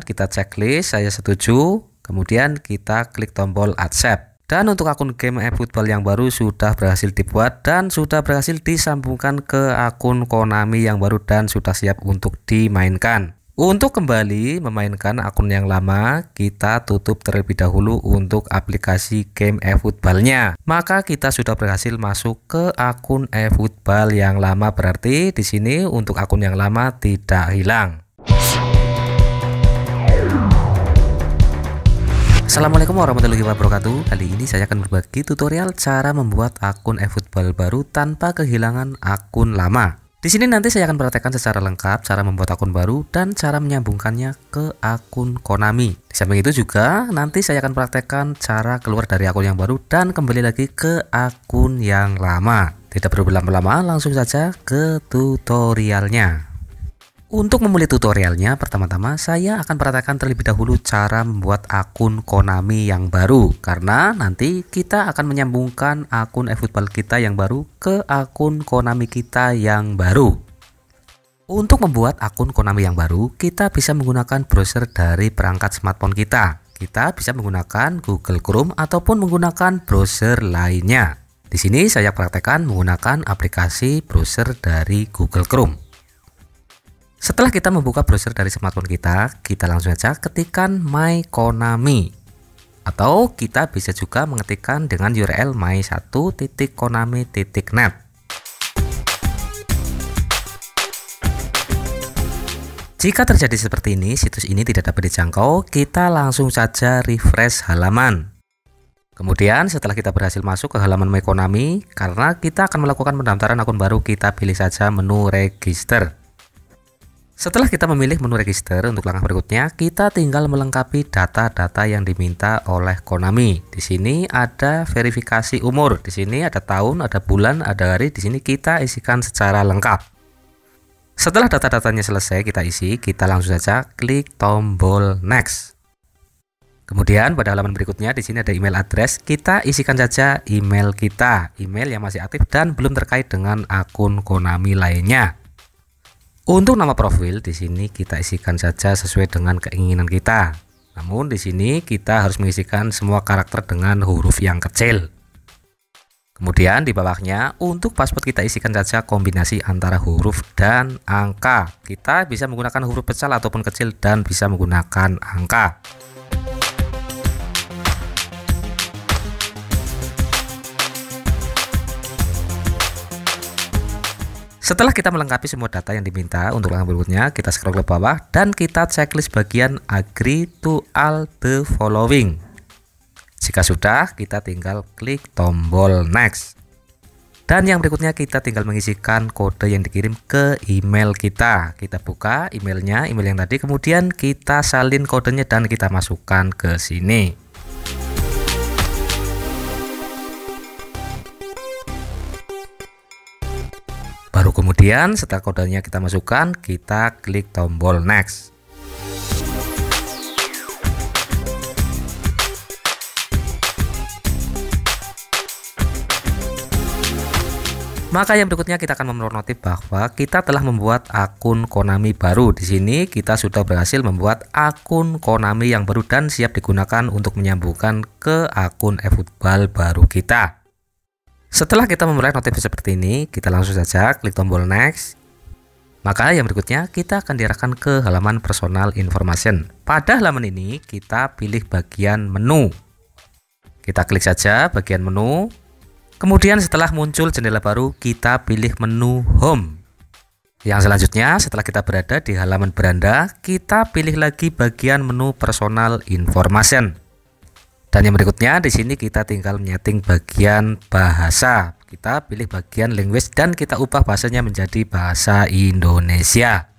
Kita checklist, saya setuju, kemudian kita klik tombol accept. Dan untuk akun game eFootball yang baru sudah berhasil dibuat dan sudah berhasil disambungkan ke akun Konami yang baru dan sudah siap untuk dimainkan. Untuk kembali memainkan akun yang lama, kita tutup terlebih dahulu untuk aplikasi game eFootball-nya. Maka kita sudah berhasil masuk ke akun eFootball yang lama, berarti di sini untuk akun yang lama tidak hilang. Assalamualaikum warahmatullahi wabarakatuh. Kali ini saya akan berbagi tutorial cara membuat akun eFootball baru tanpa kehilangan akun lama. Di sini nanti saya akan praktekkan secara lengkap cara membuat akun baru dan cara menyambungkannya ke akun Konami. Di samping itu juga nanti saya akan praktekkan cara keluar dari akun yang baru dan kembali lagi ke akun yang lama. Tidak perlu berlama-lama, langsung saja ke tutorialnya. Untuk memulai tutorialnya, pertama-tama saya akan praktekkan terlebih dahulu cara membuat akun Konami yang baru, karena nanti kita akan menyambungkan akun eFootball kita yang baru ke akun Konami kita yang baru. Untuk membuat akun Konami yang baru, kita bisa menggunakan browser dari perangkat smartphone kita. Kita bisa menggunakan Google Chrome ataupun menggunakan browser lainnya. Di sini saya praktekkan menggunakan aplikasi browser dari Google Chrome. Setelah kita membuka browser dari smartphone kita langsung saja ketikkan My Konami. Atau kita bisa juga mengetikkan dengan URL my1.konami.net. Jika terjadi seperti ini, situs ini tidak dapat dijangkau, kita langsung saja refresh halaman. Kemudian setelah kita berhasil masuk ke halaman My Konami, karena kita akan melakukan pendaftaran akun baru, kita pilih saja menu register. Setelah kita memilih menu register, untuk langkah berikutnya kita tinggal melengkapi data-data yang diminta oleh Konami. Di sini ada verifikasi umur, di sini ada tahun, ada bulan, ada hari. Di sini kita isikan secara lengkap. Setelah data-datanya selesai kita isi, kita langsung saja klik tombol next. Kemudian pada halaman berikutnya di sini ada email address, kita isikan saja email kita, email yang masih aktif dan belum terkait dengan akun Konami lainnya. Untuk nama profil di sini kita isikan saja sesuai dengan keinginan kita. Namun di sini kita harus mengisikan semua karakter dengan huruf yang kecil. Kemudian di bawahnya untuk password kita isikan saja kombinasi antara huruf dan angka. Kita bisa menggunakan huruf besar ataupun kecil dan bisa menggunakan angka. Setelah kita melengkapi semua data yang diminta, untuk langkah berikutnya kita scroll ke bawah dan kita checklist bagian agree to all the following. Jika sudah, kita tinggal klik tombol next. Dan yang berikutnya kita tinggal mengisikan kode yang dikirim ke email kita. Kita buka emailnya, email yang tadi, kemudian kita salin kodenya dan kita masukkan ke sini. Baru kemudian setelah kodenya kita masukkan, kita klik tombol next. Maka yang berikutnya kita akan memeroleh notif bahwa kita telah membuat akun Konami baru. Di sini kita sudah berhasil membuat akun Konami yang baru dan siap digunakan untuk menyambungkan ke akun eFootball baru kita. Setelah kita memperoleh notif seperti ini, kita langsung saja klik tombol next. Maka yang berikutnya kita akan diarahkan ke halaman personal information. Pada halaman ini kita pilih bagian menu. Kita klik saja bagian menu. Kemudian setelah muncul jendela baru, kita pilih menu home. Yang selanjutnya setelah kita berada di halaman beranda, kita pilih lagi bagian menu personal information. Dan yang berikutnya di sini kita tinggal menyeting bagian bahasa. Kita pilih bagian language dan kita ubah bahasanya menjadi bahasa Indonesia.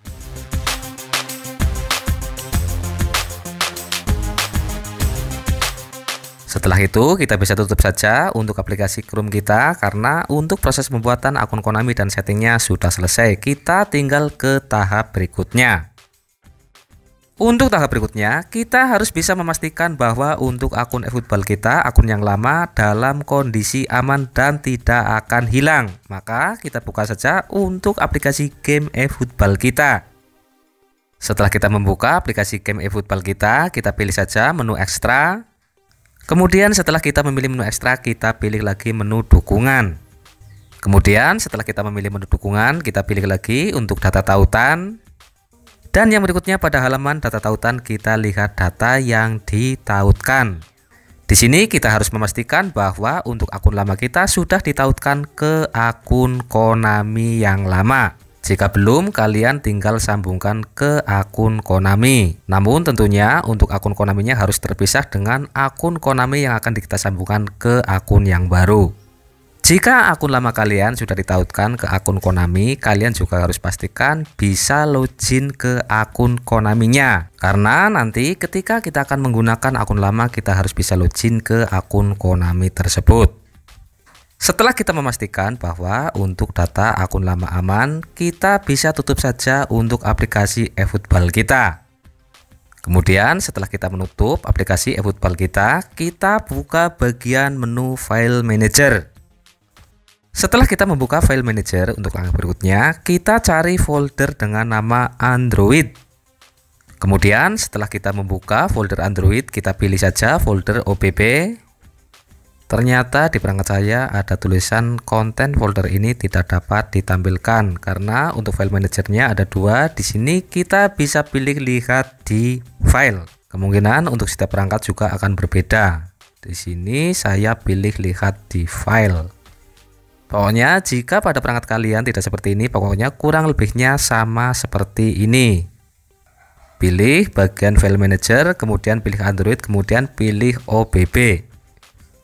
Setelah itu kita bisa tutup saja untuk aplikasi Chrome kita, karena untuk proses pembuatan akun Konami dan settingnya sudah selesai. Kita tinggal ke tahap berikutnya. Untuk tahap berikutnya, kita harus bisa memastikan bahwa untuk akun eFootball kita, akun yang lama dalam kondisi aman dan tidak akan hilang. Maka kita buka saja untuk aplikasi game eFootball kita. Setelah kita membuka aplikasi game eFootball kita pilih saja menu ekstra. Kemudian setelah kita memilih menu ekstra, kita pilih lagi menu dukungan. Kemudian setelah kita memilih menu dukungan, kita pilih lagi untuk data tautan. Dan yang berikutnya pada halaman data tautan kita lihat data yang ditautkan. Di sini kita harus memastikan bahwa untuk akun lama kita sudah ditautkan ke akun Konami yang lama. Jika belum, kalian tinggal sambungkan ke akun Konami. Namun tentunya untuk akun Konaminya harus terpisah dengan akun Konami yang akan kita sambungkan ke akun yang baru. Jika akun lama kalian sudah ditautkan ke akun Konami, kalian juga harus pastikan bisa login ke akun Konaminya. Karena nanti ketika kita akan menggunakan akun lama, kita harus bisa login ke akun Konami tersebut. Setelah kita memastikan bahwa untuk data akun lama aman, kita bisa tutup saja untuk aplikasi eFootball kita. Kemudian setelah kita menutup aplikasi eFootball kita buka bagian menu File Manager. Setelah kita membuka File Manager, untuk langkah berikutnya kita cari folder dengan nama Android. Kemudian setelah kita membuka folder Android, kita pilih saja folder OBB. Ternyata di perangkat saya ada tulisan konten folder ini tidak dapat ditampilkan karena untuk file manajernya ada dua. Di sini kita bisa pilih lihat di file. Kemungkinan untuk setiap perangkat juga akan berbeda. Di sini saya pilih lihat di file. Pokoknya jika pada perangkat kalian tidak seperti ini, pokoknya kurang lebihnya sama seperti ini. Pilih bagian file manager, kemudian pilih Android, kemudian pilih OBB.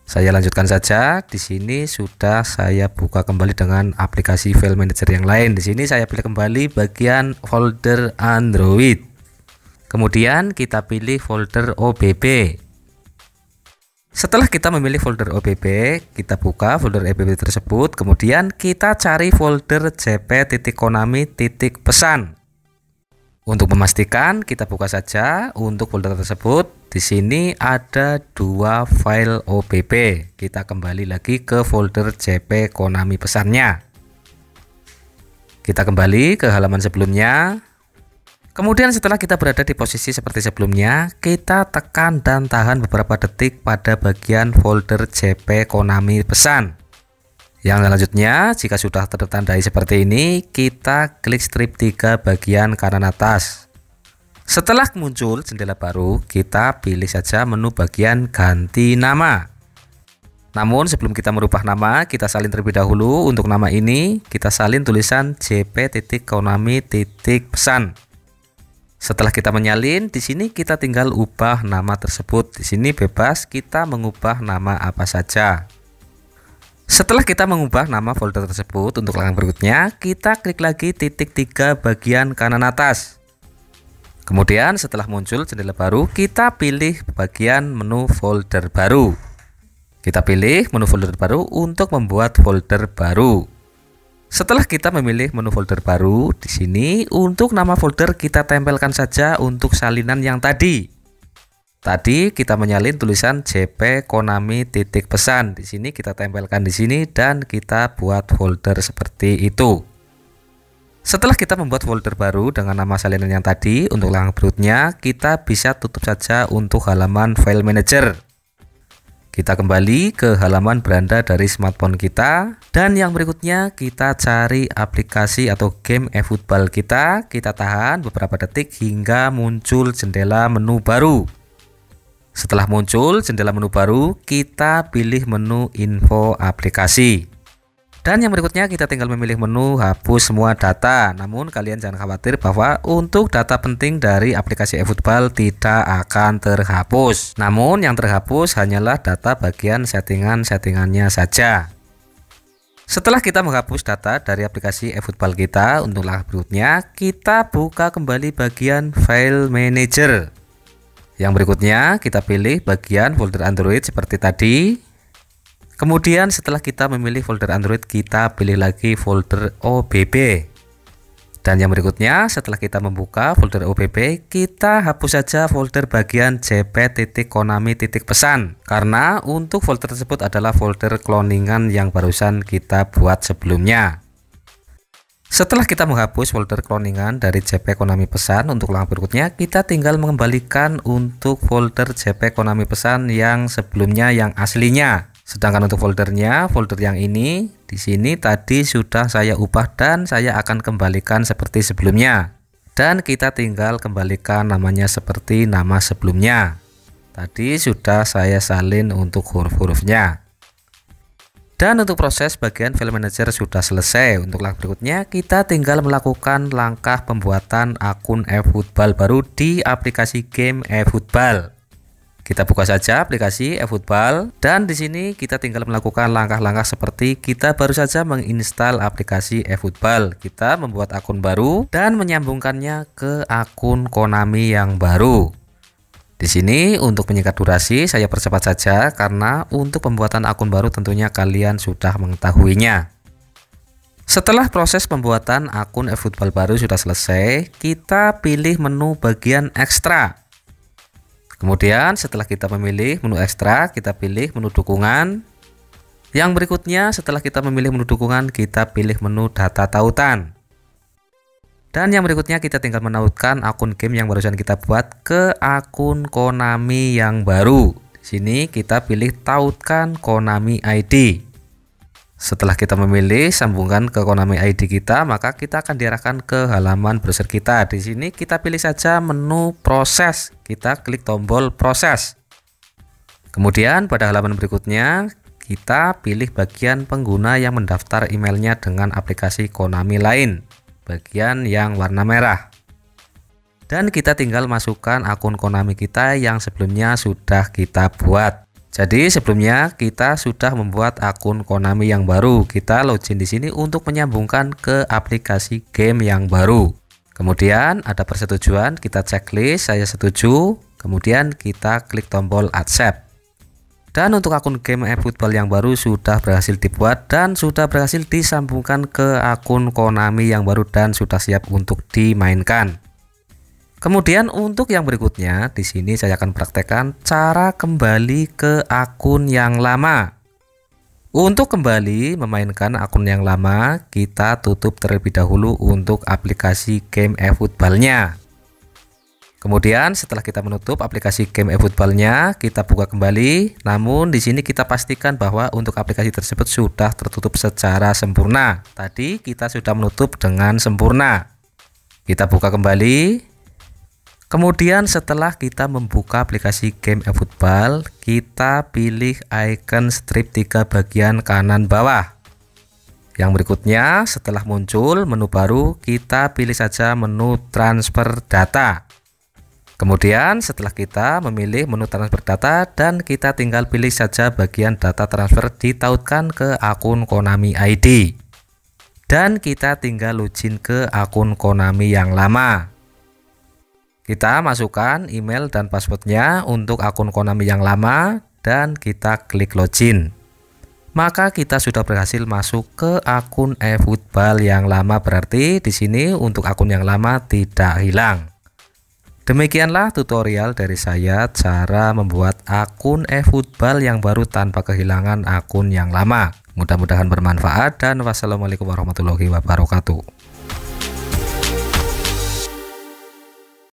Saya lanjutkan saja. Di sini sudah saya buka kembali dengan aplikasi file manager yang lain. Di sini saya pilih kembali bagian folder Android. Kemudian kita pilih folder OBB. Setelah kita memilih folder OBB, kita buka folder OBB tersebut. Kemudian kita cari folder jp.konami.pesan. Untuk memastikan, kita buka saja untuk folder tersebut. Di sini ada dua file OBB. Kita kembali lagi ke folder JP Konami pesannya. Kita kembali ke halaman sebelumnya. Kemudian setelah kita berada di posisi seperti sebelumnya, kita tekan dan tahan beberapa detik pada bagian folder JP Konami pesan. Yang selanjutnya, jika sudah tertandai seperti ini, kita klik strip 3 bagian kanan atas. Setelah muncul jendela baru, kita pilih saja menu bagian ganti nama. Namun sebelum kita merubah nama, kita salin terlebih dahulu. Untuk nama ini, kita salin tulisan jp.konami.pesan. Setelah kita menyalin, di sini kita tinggal ubah nama tersebut. Di sini bebas kita mengubah nama apa saja. Setelah kita mengubah nama folder tersebut, untuk langkah berikutnya kita klik lagi titik 3 bagian kanan atas. Kemudian setelah muncul jendela baru, kita pilih bagian menu folder baru. Kita pilih menu folder baru untuk membuat folder baru. Setelah kita memilih menu folder baru, di sini untuk nama folder kita tempelkan saja untuk salinan yang tadi. Tadi kita menyalin tulisan jp konami.pesan. Di sini kita tempelkan di sini dan kita buat folder seperti itu. Setelah kita membuat folder baru dengan nama salinan yang tadi, untuk langkah berikutnya kita bisa tutup saja untuk halaman file manager. Kita kembali ke halaman beranda dari smartphone kita, dan yang berikutnya kita cari aplikasi atau game eFootball kita tahan beberapa detik hingga muncul jendela menu baru. Setelah muncul jendela menu baru, kita pilih menu info aplikasi. Dan yang berikutnya kita tinggal memilih menu hapus semua data. Namun kalian jangan khawatir bahwa untuk data penting dari aplikasi eFootball tidak akan terhapus. Namun yang terhapus hanyalah data bagian settingannya saja. Setelah kita menghapus data dari aplikasi eFootball kita, untuk langkah berikutnya kita buka kembali bagian file manager. Yang berikutnya kita pilih bagian folder Android seperti tadi. Kemudian setelah kita memilih folder Android, kita pilih lagi folder OBB. Dan yang berikutnya setelah kita membuka folder OBB, kita hapus saja folder bagian jp.konami.pesan. Karena untuk folder tersebut adalah folder cloningan yang barusan kita buat sebelumnya. Setelah kita menghapus folder cloningan dari JP Konami Pesan, untuk langkah berikutnya kita tinggal mengembalikan untuk folder JP Konami Pesan yang sebelumnya yang aslinya. Sedangkan untuk folder yang ini di sini tadi sudah saya ubah dan saya akan kembalikan seperti sebelumnya. Dan kita tinggal kembalikan namanya seperti nama sebelumnya. Tadi sudah saya salin untuk huruf-hurufnya. Dan untuk proses bagian file manager sudah selesai. Untuk langkah berikutnya kita tinggal melakukan langkah pembuatan akun eFootball baru di aplikasi game eFootball. Kita buka saja aplikasi eFootball dan di sini kita tinggal melakukan langkah-langkah seperti kita baru saja menginstal aplikasi eFootball. Kita membuat akun baru dan menyambungkannya ke akun Konami yang baru. Di sini untuk menyingkat durasi saya percepat saja karena untuk pembuatan akun baru tentunya kalian sudah mengetahuinya. Setelah proses pembuatan akun eFootball baru sudah selesai, kita pilih menu bagian ekstra. Kemudian setelah kita memilih menu ekstra, kita pilih menu dukungan. Yang berikutnya setelah kita memilih menu dukungan, kita pilih menu data tautan. Dan yang berikutnya kita tinggal menautkan akun game yang barusan kita buat ke akun Konami yang baru. Di sini kita pilih tautkan Konami ID. Setelah kita memilih sambungkan ke Konami ID kita, maka kita akan diarahkan ke halaman browser kita. Di sini kita pilih saja menu proses. Kita klik tombol proses. Kemudian pada halaman berikutnya kita pilih bagian pengguna yang mendaftar emailnya dengan aplikasi Konami lain. Bagian yang warna merah. Dan kita tinggal masukkan akun Konami kita yang sebelumnya sudah kita buat. Jadi sebelumnya kita sudah membuat akun Konami yang baru. Kita login di sini untuk menyambungkan ke aplikasi game yang baru. Kemudian ada persetujuan, kita checklist, saya setuju. Kemudian kita klik tombol accept. Dan untuk akun game eFootball yang baru sudah berhasil dibuat dan sudah berhasil disambungkan ke akun Konami yang baru dan sudah siap untuk dimainkan. Kemudian untuk yang berikutnya di sini saya akan praktekkan cara kembali ke akun yang lama. Untuk kembali memainkan akun yang lama, kita tutup terlebih dahulu untuk aplikasi game eFootball-nya. Kemudian setelah kita menutup aplikasi game eFootball-nya, kita buka kembali. Namun di sini kita pastikan bahwa untuk aplikasi tersebut sudah tertutup secara sempurna. Tadi kita sudah menutup dengan sempurna. Kita buka kembali. Kemudian setelah kita membuka aplikasi game eFootball, kita pilih icon strip 3 bagian kanan bawah. Yang berikutnya setelah muncul menu baru, kita pilih saja menu transfer data. Kemudian setelah kita memilih menu transfer data dan kita tinggal pilih saja bagian data transfer ditautkan ke akun Konami ID. Dan kita tinggal login ke akun Konami yang lama. Kita masukkan email dan passwordnya untuk akun Konami yang lama dan kita klik login. Maka kita sudah berhasil masuk ke akun eFootball yang lama, berarti di sini untuk akun yang lama tidak hilang. Demikianlah tutorial dari saya cara membuat akun eFootball yang baru tanpa kehilangan akun yang lama. Mudah-mudahan bermanfaat dan wassalamualaikum warahmatullahi wabarakatuh.